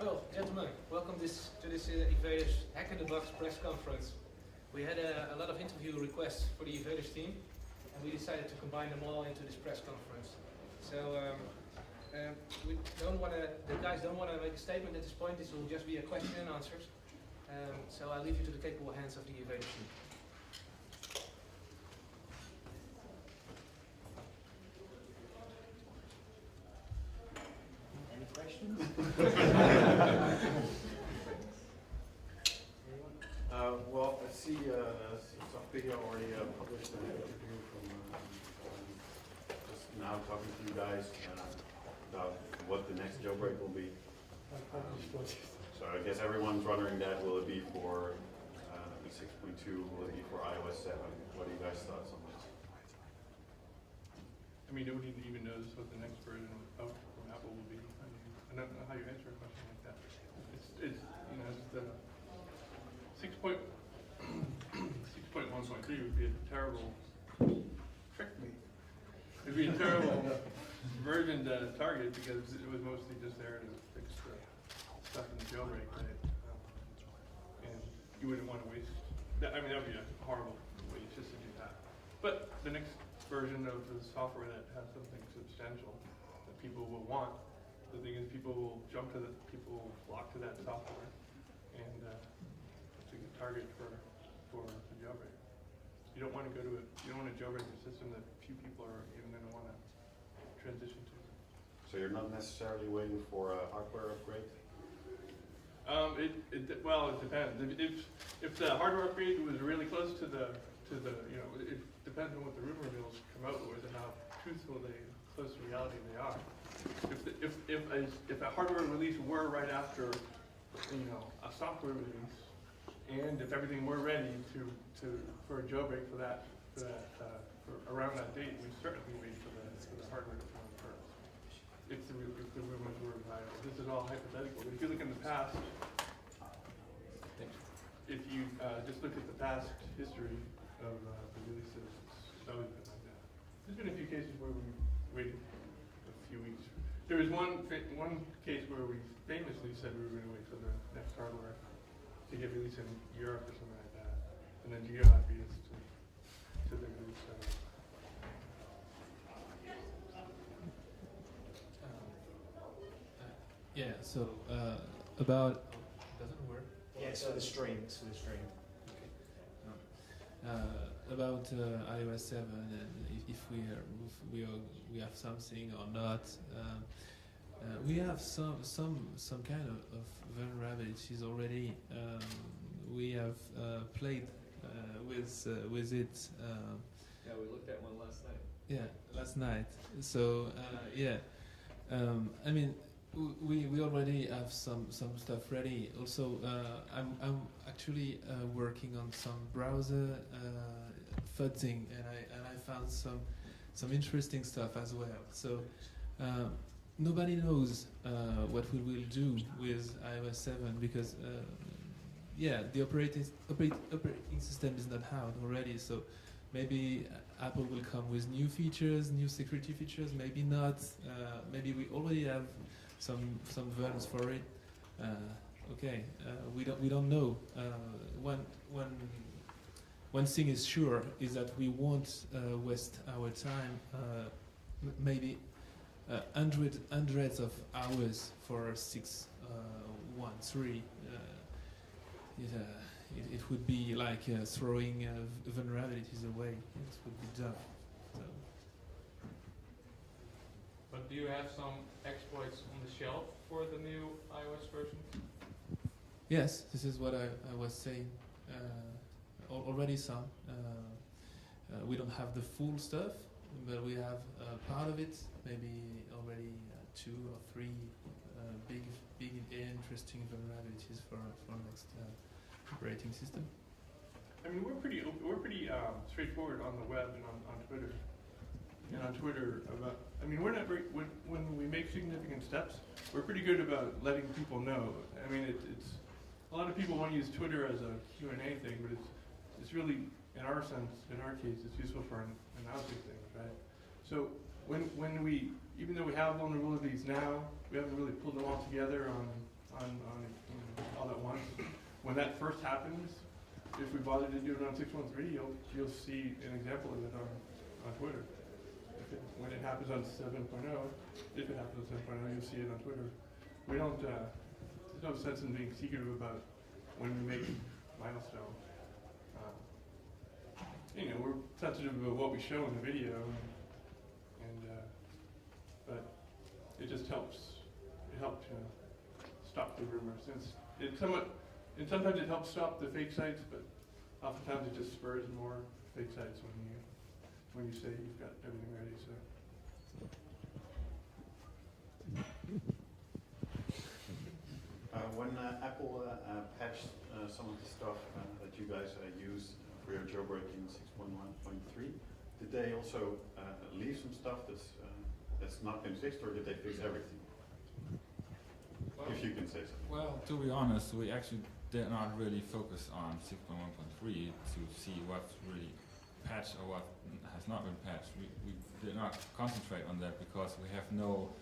Well, gentlemen, welcome to this Evad3rs Hack in the Box press conference. We had a lot of interview requests for the Evad3rs team, and we decided to combine them all into this press conference. So we don't want to. The guys don't want to make a statement at this point. This will just be a question and answers. So I'll leave you to the capable hands of the Evad3rs team. Any questions? Well, I see Sophia already published an interview from just now talking to you guys about what the next jailbreak will be. So I guess everyone's wondering that. Will it be for 6.2? Will it be for iOS 7? What are you guys' thoughts on this? I mean, nobody even knows what the next version of from Apple will be. I don't know how you answer a question like that. It's you know, it's the 6.1.3 would be a terrible trick me. It'd be a terrible version to target because it was mostly just there to fix the stuff in the jailbreak, right? And you wouldn't want to waste that. I mean, that would be a horrible waste just to do that. But the next version of the software that has something substantial that people will want, the thing is people will jump to people will flock to that software, and it's a good target for the jailbreak. You don't want to go to you don't want to jailbreak a system that few people are even going to want to transition to. So you're not necessarily waiting for a hardware upgrade? Well, it depends. If the hardware upgrade was really close to the you know, it depends on what the rumor mills come out with and how truthful close to reality they are. If a hardware release were right after, you know, a software release, and if everything were ready for a jailbreak for around that date, we certainly wait for the hardware to come first. If the rumors were viable. This is all hypothetical. But if you look in the past, if you just look at the past history of the releases, it's always been like that. There's been a few cases where we waited a few weeks. There was one case where we famously said we were going to wait for the next hardware to get released in Europe or something like that, and then Geo beat us to the release. Yeah. So about does it work? Yeah, it's for the stream. It's for the stream. About iOS 7 and if we have something or not. We have some kind of vulnerabilities already. We have played with it. Yeah, we looked at one last night. Yeah, last night. So yeah, I mean, we already have some stuff ready. Also, I'm actually working on some browser fuzzing, and I found some interesting stuff as well. So nobody knows what we will do with iOS 7 because yeah, the operating system is not out already. So maybe Apple will come with new features, new security features. Maybe not. Maybe we already have some vulns for it. Okay, we don't know. One thing is sure is that we won't waste our time. Maybe hundreds of hours for 6.1.3. it would be like throwing vulnerabilities away. It would be dumb. So. But do you have some exploits on the shelf for the new iOS version? Yes, this is what I was saying. Already some. We don't have the full stuff, but we have part of it. Maybe already 2 or 3 big interesting vulnerabilities for next operating system. I mean, we're pretty straightforward on the web and on Twitter. And on Twitter about, I mean, we're not very, when we make significant steps, we're pretty good about letting people know. I mean, it's a lot of people want to use Twitter as a Q&A thing, but it's really, in our sense, in our case, it's useful for announcing things, right? So when we, even though we have vulnerabilities now, we haven't really pulled them all together on all at once. When that first happens, if we bother to do it on 6.1.3, you'll see an example of it on Twitter. When it happens on 7.0, if it happens on 7.0, you'll see it on Twitter. We don't, there's no sense in being secretive about when we make milestones. You know, we're sensitive about what we show in the video, but it just helps. It helped to stop the rumors. And sometimes it helps stop the fake sites, but oftentimes it just spurs more fake sites when you say you've got everything ready. So. When Apple patched some of the stuff that you guys use for your jailbreak in 6.1.3, did they also leave some stuff that's not been fixed, or did they fix everything? Well, if you can say so. Well, to be honest, we actually did not really focus on 6.1.3 to see what's really patched or what has not been patched. We did not concentrate on that because we have no,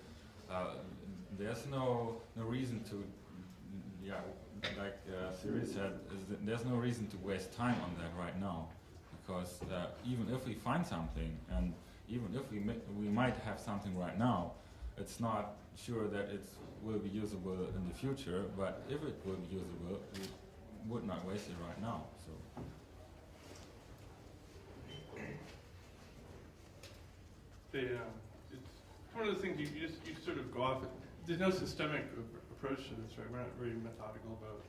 there's no reason to, like Siri said, there's no reason to waste time on that right now, because even if we find something, and even if we might have something right now, it's not sure that it will be usable in the future, but if it will be usable, we would not waste it right now. So. It's one of those things you sort of go off. There's no systemic approach to this, right? We're not very methodical about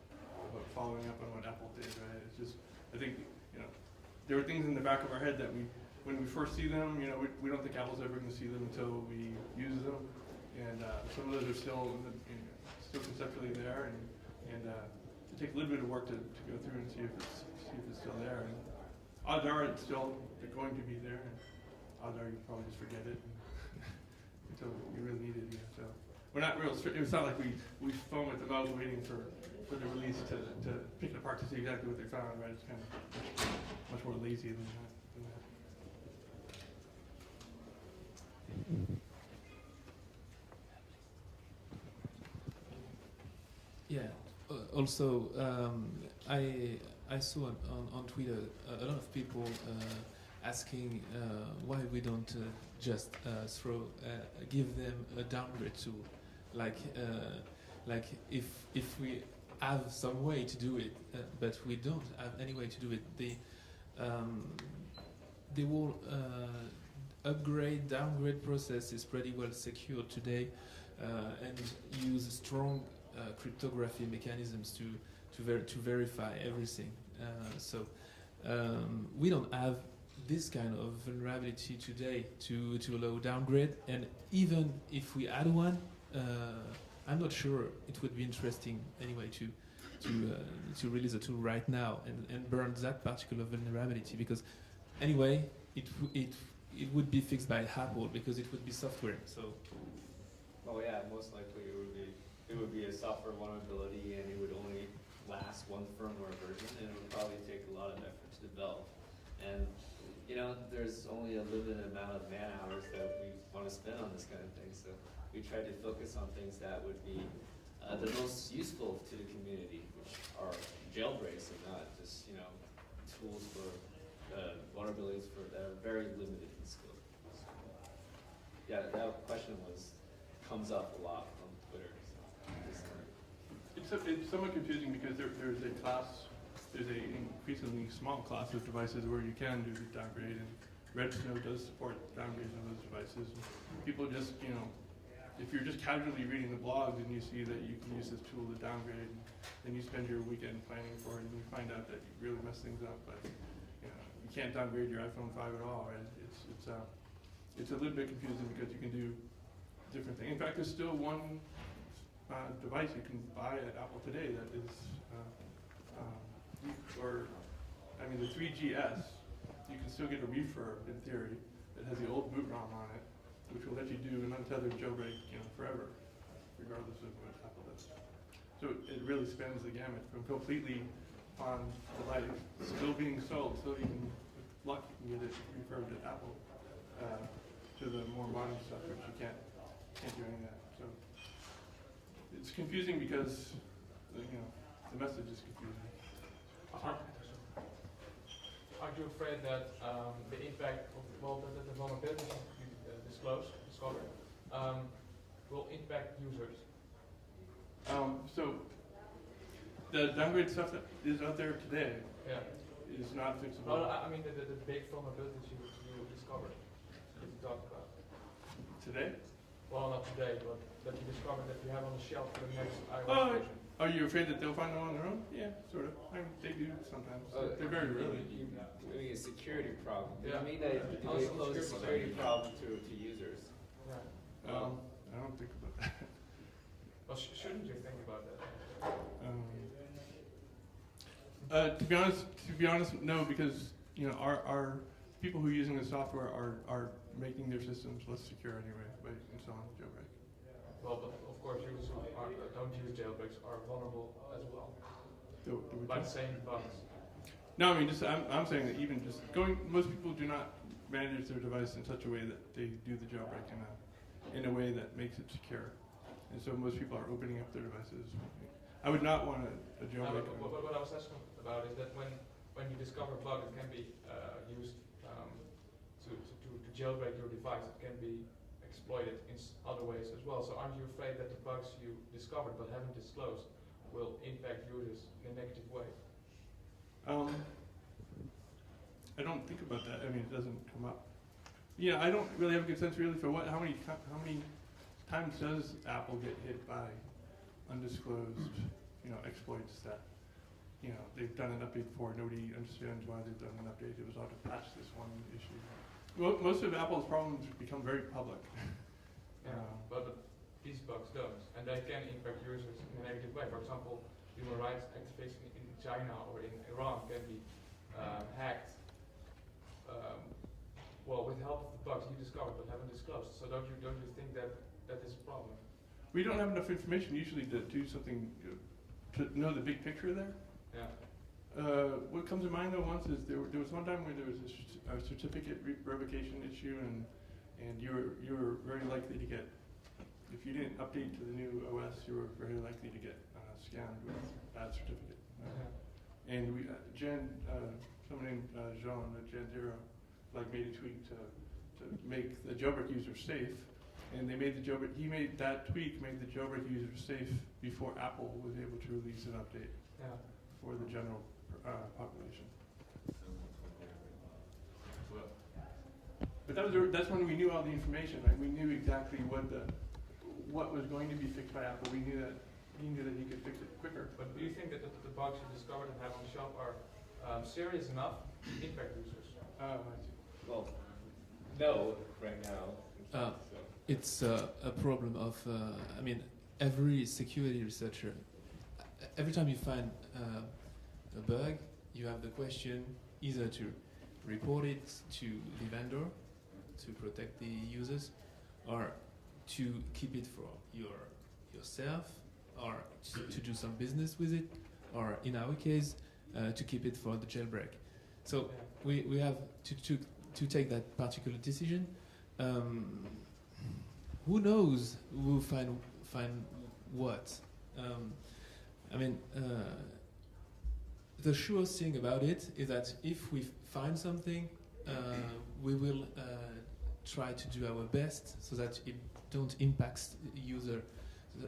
following up on what Apple did, right? It's just, I think, there are things in the back of our head that when we first see them, we don't think Apple's ever going to see them until we use them, and some of those are still conceptually there, and it takes a little bit of work to go through and see if it's still there. And odds are it's still going to be there, and odds are you probably just forget it until you really need it. So we're not real strict. It's not like we foam at the mouth waiting for the release to pick it apart to see exactly what they found, right? It's kind of much more lazy than that. Yeah. Also, I saw on Twitter a lot of people asking why we don't just give them a downgrade tool, like if we have some way to do it, but we don't have any way to do it. The whole downgrade process is pretty well secured today, and use strong cryptography mechanisms to verify everything. So we don't have this kind of vulnerability today to allow downgrade, and even if we add one, I'm not sure it would be interesting anyway to release a tool right now and burn that particular vulnerability, because anyway it would be fixed by Apple because it would be software. So. Oh yeah, most likely it would be a software vulnerability, and it would only last one firmware version, and it would probably take a lot of effort to develop. And there's only a limited amount of man hours that we want to spend on this kind of thing. So we try to focus on things that would be the most useful to the community, which are jailbreaks and not just tools for vulnerabilities that are very limited in scope. So, yeah, that question comes up a lot on Twitter. So it's somewhat confusing because there's a class there's a increasingly small class of devices where you can do the downgrade, and Red Snow does support downgrades of those devices. People just, you know, if you're just casually reading the blogs and you see that you can use this tool to downgrade, then you spend your weekend planning for it, and you find out that you really mess things up. But you know, you can't downgrade your iPhone 5 at all. Right? It's a little bit confusing because you can do different things. In fact, there's still one device you can buy at Apple today that is, the 3GS. You can still get a refurb in theory that has the old boot ROM on it, which will let you do an untethered jailbreak, you know, forever, regardless of what Apple does. So it really spans the gamut from completely on device, still being sold, so you can, with luck, you can get it refurbed at Apple, to the more modern stuff, which you can't do any of that. So it's confusing because, you know, the message is confusing. Aren't you afraid that the impact of that the vulnerabilities you discovered will impact users? So the downgrade stuff that is out there today is not fixable. Well, I mean the big vulnerabilities you discovered, that you talked about. Today? Well, not today, but that you discovered that you have on the shelf for the next iOS version. Are you afraid that they'll find them on their own? Yeah, sort of. I mean, they do sometimes. They're very rare. I mean, a security problem. Yeah. I mean, they pose a security problem to users. Yeah. I don't think about that. Well, shouldn't you think about that? To be honest, no, because you know our people who are using the software are making their systems less secure anyway by installing jailbreak. Well, but of course, users who don't use jailbreaks are vulnerable as well by the same bugs. No, I mean, I'm saying that even just most people do not manage their device in such a way that they do the jailbreak in a way that makes it secure. And so most people are opening up their devices. I would not want a jailbreak. What I was asking about is that when you discover a bug, it can be used to jailbreak your device. It can be exploited in other ways as well. So aren't you afraid that the bugs you discovered but haven't disclosed will impact users in a negative way? I don't think about that. I mean, it doesn't come up. Yeah, I don't really have a good sense really for how many times does Apple get hit by undisclosed, exploits that, they've done an update before. Nobody understands why they've done an update. It was all to patch this one issue. Well, most of Apple's problems become very public. But these bugs don't, and they can impact users in a negative way. For example, human rights activists in China or in Iran can be hacked. With the help of the bugs you discovered but haven't disclosed. So don't you think that is a problem? We don't have enough information usually to do something to know the big picture there. Yeah. What comes to mind though once is there was one time where there was a certificate revocation issue and you were very likely to get, if you didn't update to the new OS, you were very likely to get scammed with that certificate. And someone named Jean at Jan0 made a tweak to make the jailbreak user safe, and he made the jailbreak user safe before Apple was able to release an update for the general population. But that's when we knew all the information. Right? We knew exactly what was going to be fixed by Apple. We knew that he could fix it quicker. But do you think that the bugs you discovered and have on the shelf are serious enough to impact users? I see. Well, no, right now. It's a problem of, every security researcher, every time you find a bug, you have the question either to report it to the vendor to protect the users, or to keep it for yourself, or to do some business with it, or in our case, to keep it for the jailbreak. So we have to take that particular decision. Who knows who will find what? The sure thing about it is that if we find something, we will try to do our best so that it don't impact the user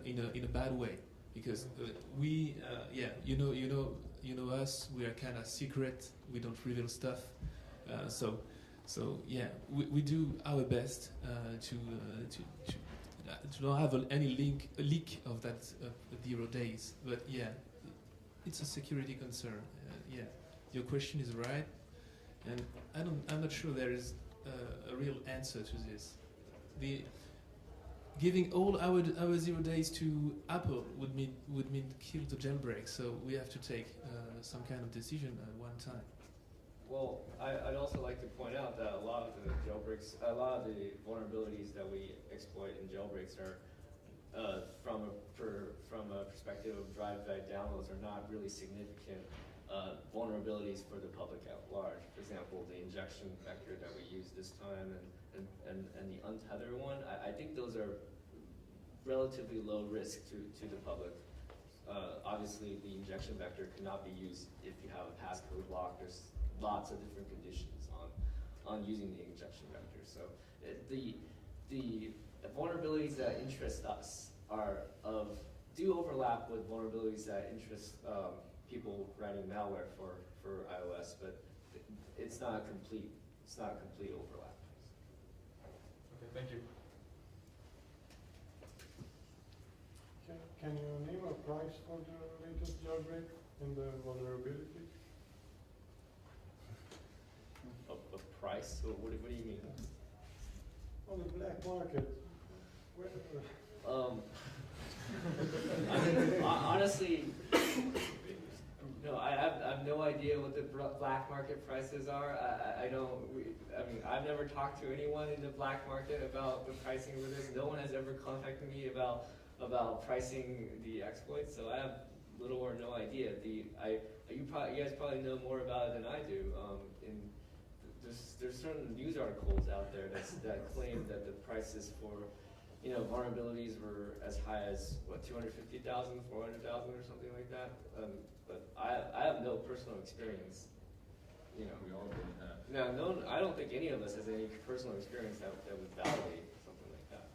in a bad way. because we, you know us. We are kind of secret. We don't reveal stuff. So yeah, we do our best to not have any leak of that 0 days. But yeah, it's a security concern. Yeah, your question is right, and I'm not sure there is a real answer to this. Giving all our 0 days to Apple would mean kill the jailbreak. So we have to take some kind of decision at one time. Well, I'd also like to point out that a lot of the jailbreaks, a lot of the vulnerabilities that we exploit in jailbreaks are from a perspective of drive-by downloads are not really significant vulnerabilities for the public at large. For example, the injection vector that we used this time and the untether one, I think those are relatively low risk to the public. Obviously, the injection vector cannot be used if you have a passcode lock. There's lots of different conditions on using the injection vector. So the vulnerabilities that interest us do overlap with vulnerabilities that interest people writing malware for iOS, but it's not a complete overlap. Okay, thank you. Can you name a price for the latest jailbreak and the vulnerability? A price? What do you mean? On the black market. Honestly, no, I have no idea what the black market prices are. I mean, I've never talked to anyone in the black market about the pricing for this. No one has ever contacted me about pricing the exploits, so I have little or no idea. You guys probably know more about it than I do. There's certain news articles out there that claim that the prices for vulnerabilities were as high as what 250,000, 400,000, or something like that. But I have no personal experience. We all really have. No, I don't think any of us has any personal experience that would validate something like that.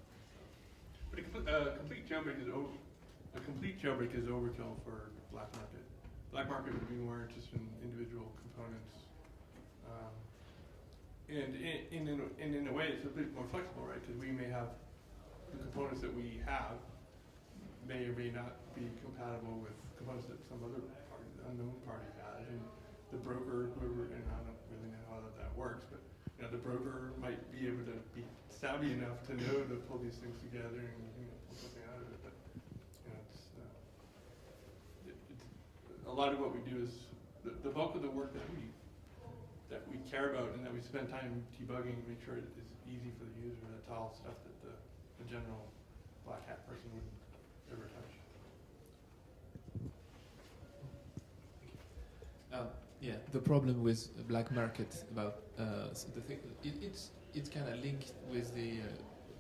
But a complete jailbreak is overkill for black market. Black market would be more interested in individual components. And in a way, it's a bit more flexible, right? Because we may have the components that we have may or may not be compatible with components that some other party, unknown party has. And the broker, and I don't really know how that works, but the broker might be able to be savvy enough to know to pull these things together and pull something out of it. But it's a lot of what we do is the bulk of the work that we care about and that we spend time debugging to make sure it is easy for the user. That's all stuff that the general black hat person wouldn't ever touch. Yeah, the problem with black market about it's kind of linked with the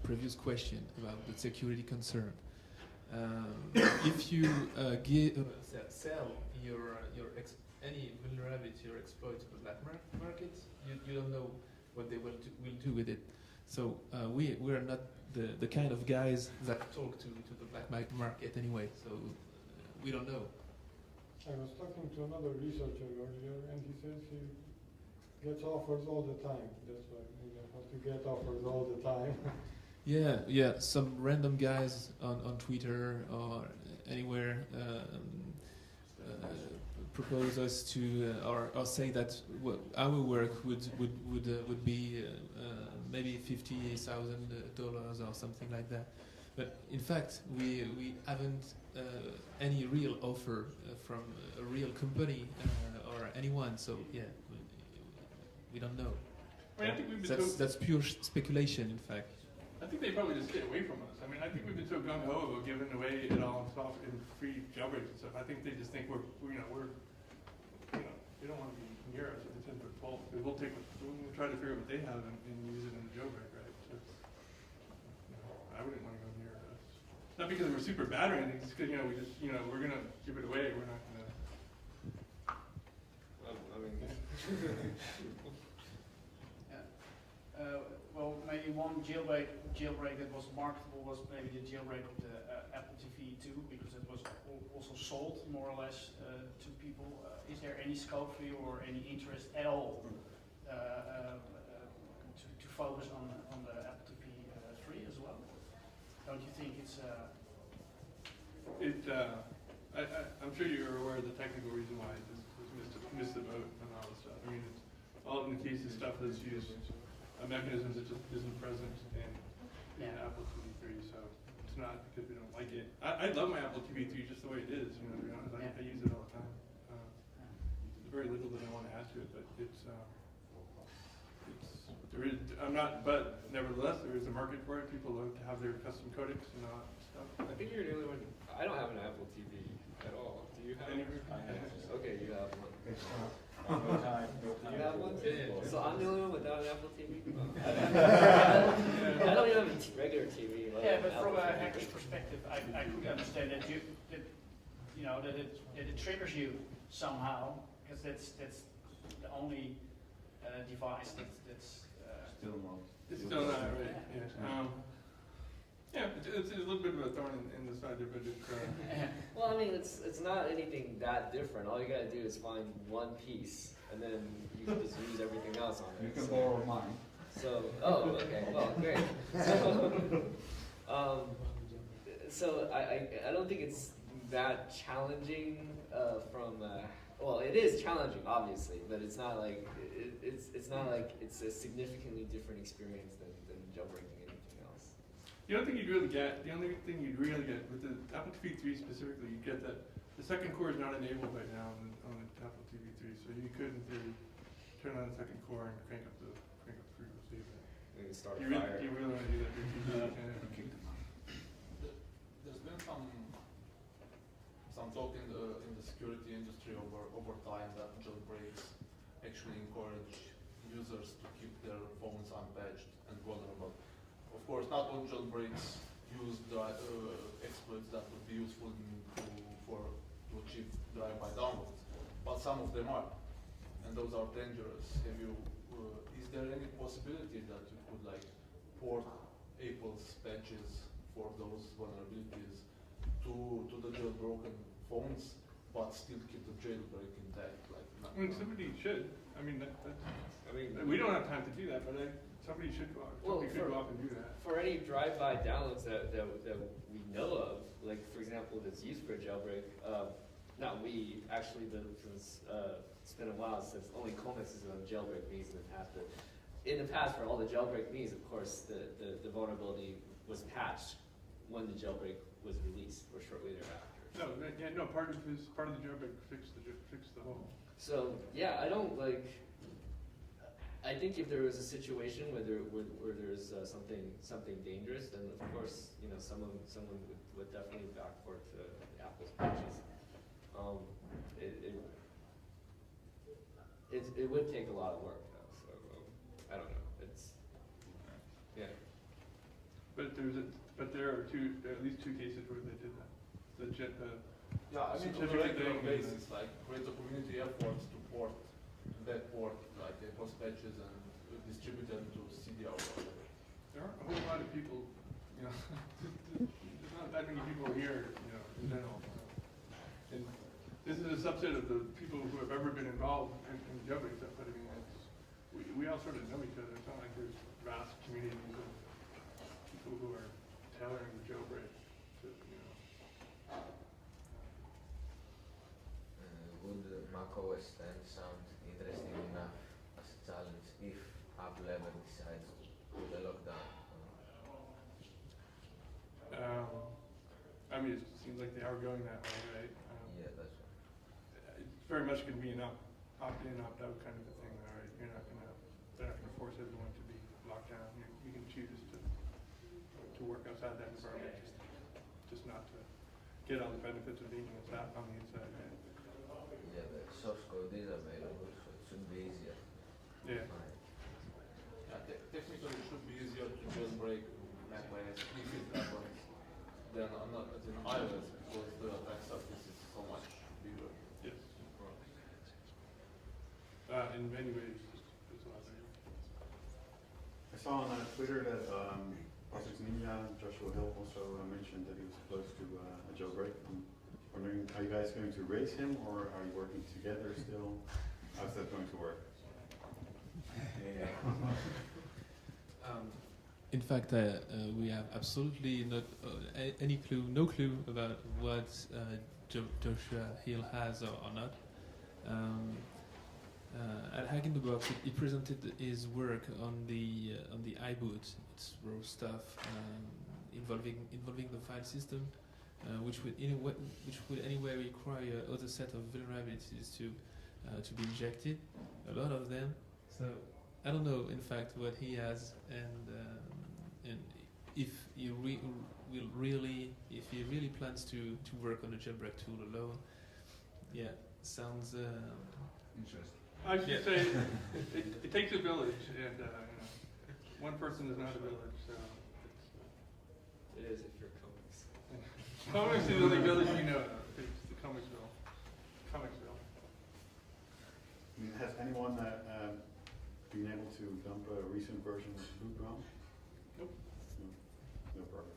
previous question about the security concern. If you sell any vulnerability or exploit to the black market, you don't know what they will do with it. So we're not the kind of guys that talk to the black market anyway. So we don't know. I was talking to another researcher earlier, and he says he gets offers all the time. That's why you have to get offers all the time. Yeah. Some random guys on Twitter or anywhere propose us to or say that our work would be maybe $50,000 or something like that. But in fact, we haven't any real offer from a real company or anyone. So yeah, we don't know. I mean, I think we've been That's pure speculation, in fact. I think they probably just stay away from us. I mean, I think we've been so gung ho about giving away it all in free jailbreaks and stuff. I think they just think they don't want to be near us with a 10-foot pole. We'll try to figure out what they have and use it in a jailbreak, right? So, I wouldn't want to go near us. Not because we're super bad or anything, just because we're gonna give it away. We're not gonna. Well, maybe one jailbreak that was marketable was maybe the jailbreak of the Apple TV HTTP2 because it was also sold more or less to people. Is there any scope for you or any interest at all to focus on the Apple TV3 as well? Don't you think it's I'm sure you're aware of the technical reason why it missed the boat and all this stuff. I mean, it's all in the case of stuff that's used, a mechanism that just isn't present in Apple TV3, so it's not because we don't like it. I love my Apple TV3 just the way it is, you know, to be honest. I use it all the time. There's very little that I want to add to it, but but nevertheless, there is a market for it. People love to have their custom codecs and all that stuff. I think you're the only one. I don't have an Apple TV at all. Do you have? Okay, you have one. Do you have one too? Yeah. So I'm the only one without an Apple TV? I don't even have a regular TV. yeah, but from a hacker's perspective, I could understand that that it triggers you somehow because that's the only device that's Still not. It's still not right. Yeah. It's a little bit of a thorn in the side there, but it's. Well, I mean, it's not anything that different. All you gotta do is find one piece, and then you can just use everything else on it. You can borrow mine. So, okay, well, great. So I don't think it's that challenging well, it is challenging, obviously, but it's not like it's not like it's a significantly different experience than jailbreaking anything else. The only thing you'd really get with the Apple TV3 specifically, you get that the second core is not enabled right now on the Apple TV3, so you could in theory turn on the second core and crank up frequency. You can start a You fire. really want to do that for your TV. There's been some talk in the security industry over time that jailbreaks actually encourage users to keep their phones unpatched and vulnerable. Of course, not all jailbreaks use exploits that would be useful to achieve drive-by downloads, but some of them are, and those are dangerous. Is there any possibility that you could port Apple's patches for those vulnerabilities to the jailbroken phones, but still keep the jailbreak intact? I mean, somebody should. I mean, we don't have time to do that, but somebody should go out. Somebody could go out and do that. For any drive-by downloads that we know of, like for example, that's used for a jailbreak, not we, actually, since it's been a while since only Comex has done jailbreak me's in the past, but in the past for all the jailbreak me's, of course, the vulnerability was patched when the jailbreak was released or shortly thereafter. Part of the jailbreak fixed the hole. So yeah, I think if there was a situation where there's something dangerous, then of course someone would definitely backport to Apple's patches. It would take a lot of work though. So I don't know. But there are at least two cases where they did that. Yeah, I mean on a regular basis, create a community effort to port that port, Apple's patches and distribute them to CDR. There aren't a whole lot of people, there's not that many people here, in general. And this is a subset of the people who have ever been involved in jailbreak stuff, but I mean, we all sort of know each other. It's not like there's vast communities of people who are tailoring the jailbreak. Would macOS 10 sound interesting enough as a challenge if Apple ever decides to put a lockdown? I mean, it seems like they are going that way, right? Yeah, that's right. It's very much going to be an opt-in, opt-out kind of a thing, all right? They're not going to force everyone to be locked down. You can choose to work outside that environment, just not to get all the benefits of being on the inside, right? Yeah, the source code is available, so it should be easier. Yeah. Technically, it should be easier to jailbreak macOS if it happens than iOS because the attack surface is so much bigger. Yes. In many ways, it's a lot bigger. I saw on Twitter that Project Ninja, Joshua Hill also mentioned that he was close to a jailbreak. I'm wondering, are you guys going to raise him or are you working together still? How's that going to work? In fact, we have absolutely not any clue, no clue about what Joshua Hill has or not. At Hack in the Box, he presented his work on the iBoot. It's raw stuff involving the file system, which would anyway require other set of vulnerabilities to be injected. A lot of them. So I don't know, in fact, what he has and if he really plans to work on a jailbreak tool alone. Yeah, sounds Interesting. I should say, it takes a village, and one person is not a village, so It is if you're comics. Comics is the only village you know of. It's the Comicsville. Comicsville. I mean, has anyone been able to dump a recent version of boot ROM? Nope. No progress.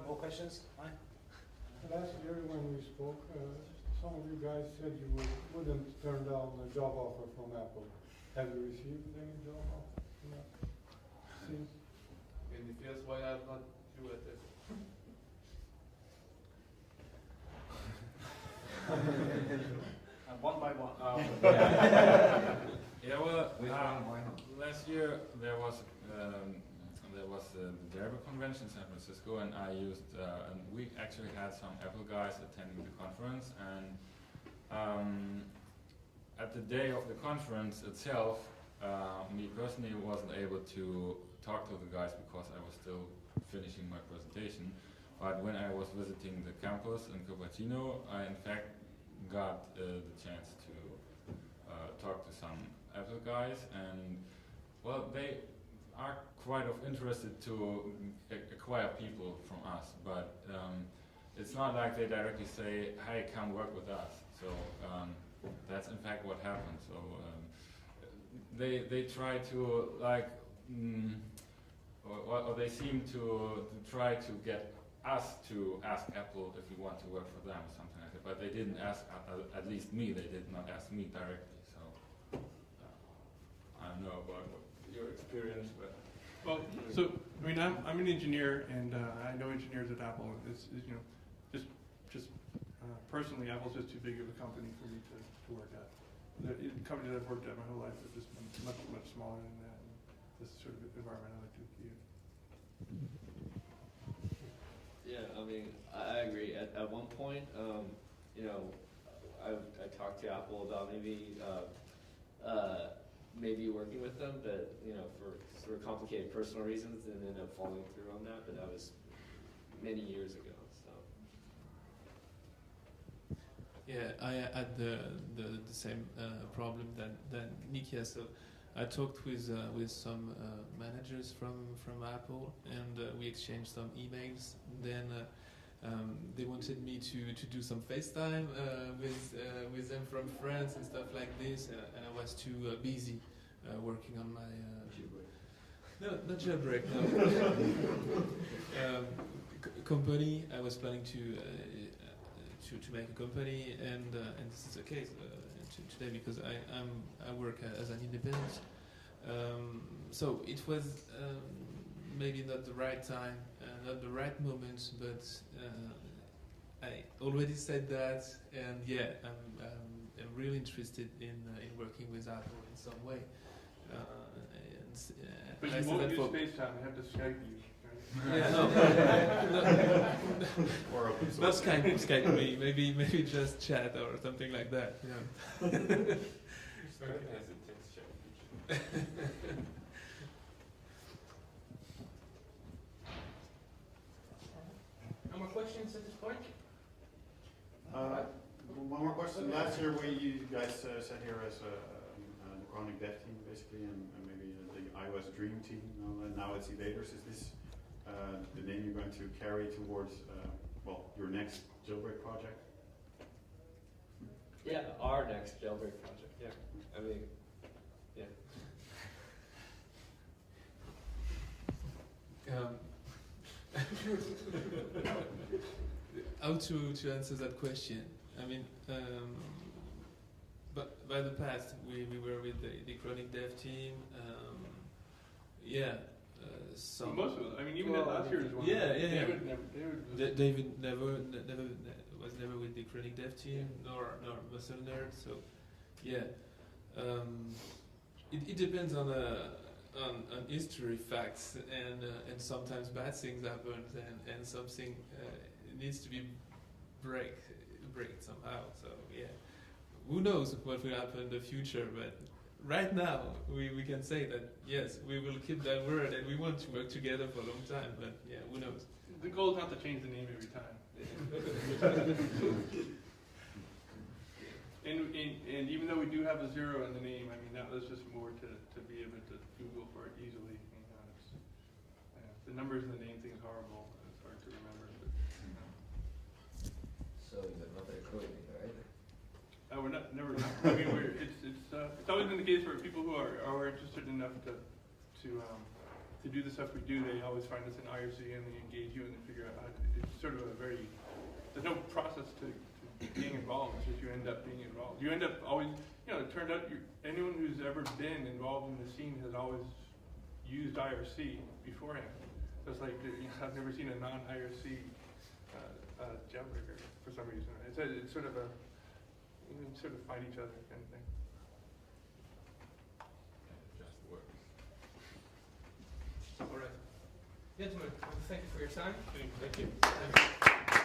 More questions? Hi. Last year when we spoke, some of you guys said you wouldn't turn down a job offer from Apple. Have you received any job offer from Apple since? And if yes, why I'm not you at it? One by one. Yeah, well, last year there was the jailbreak convention in San Francisco, and I used, and we actually had some Apple guys attending the conference, and at the day of the conference itself, me personally wasn't able to talk to the guys because I was still finishing my presentation. But when I was visiting the campus in Cupertino, I in fact got the chance to talk to some Apple guys, and well, they are quite interested to acquire people from us, but it's not like they directly say, hey, come work with us. So that's in fact what happened. So they try to like, or they seem to try to get us to ask Apple if we want to work for them or something like that, but they didn't ask, at least me, they did not ask me directly. So I don't know about your experience, but Well, so I mean, I'm an engineer, and I know engineers at Apple. It's you know, just personally, Apple's just too big of a company for me to work at. The company that I've worked at my whole life has just been much smaller than that. And this is sort of environment I like to be in. Yeah, I mean, I agree. At one point, you know, I talked to Apple about maybe working with them, but you know, for sort of complicated personal reasons, and ended up following through on that. But that was many years ago. So yeah, I had the same problem that Nick has. So I talked with some managers from Apple, and we exchanged some emails. Then they wanted me to do some FaceTime with them from France and stuff like this, and I was too busy working on my no, not jailbreak. No. Company. I was planning to make a company, and this is the case today because I work as an independent. So it was maybe not the right time, not the right moment, but I already said that, and yeah, I'm really interested in working with Apple in some way. But I you said won't that use for- FaceTime. You have to Skype you. Right? Yeah, no, Or open not source. Skype me. Maybe just chat or something like that. Yeah. No more questions at this point? One more question. Last year, you guys sat here as the chronic dev team, basically, and maybe the iOS Dream team. Now it's Evad3rs. Is this the name you're going to carry towards well, your next jailbreak project? Yeah, our next jailbreak project, yeah. I mean, yeah. How to answer that question? I mean, but by the past, we were with the chronic dev team. Yeah, some. Most of it, I mean, even that last year's one. Yeah. David never Was never with the chronic dev team, nor muscle nerd. So, yeah, it depends on history facts, and sometimes bad things happen, and something needs to be break somehow. So yeah, who knows what will happen in the future? But right now, we can say that yes, we will keep that word, and we want to work together for a long time. But yeah, who knows? The goal is not to change the name every time. And even though we do have a 0 in the name, I mean, that was just more to be able to Google for it easily. You know, the numbers in the name thing is horrible. It's hard to remember. But, you know. So you're not recruiting, right? We're not, never, I mean, it's always been the case for people who are interested enough to do the stuff we do. They always find us in IRC and they engage you and they figure out how to, it's sort of a very, there's no process to being involved. It's just you end up being involved. You end up always, you know, it turned out anyone who's ever been involved in the scene has always used IRC beforehand. So it's like, you know, I've never seen a non-IRC jailbreaker for some reason. It's sort of a, you know, sort of fight each other kind of thing. Just works. All right. Gentlemen, thank you for your time. Thank you. Thank you.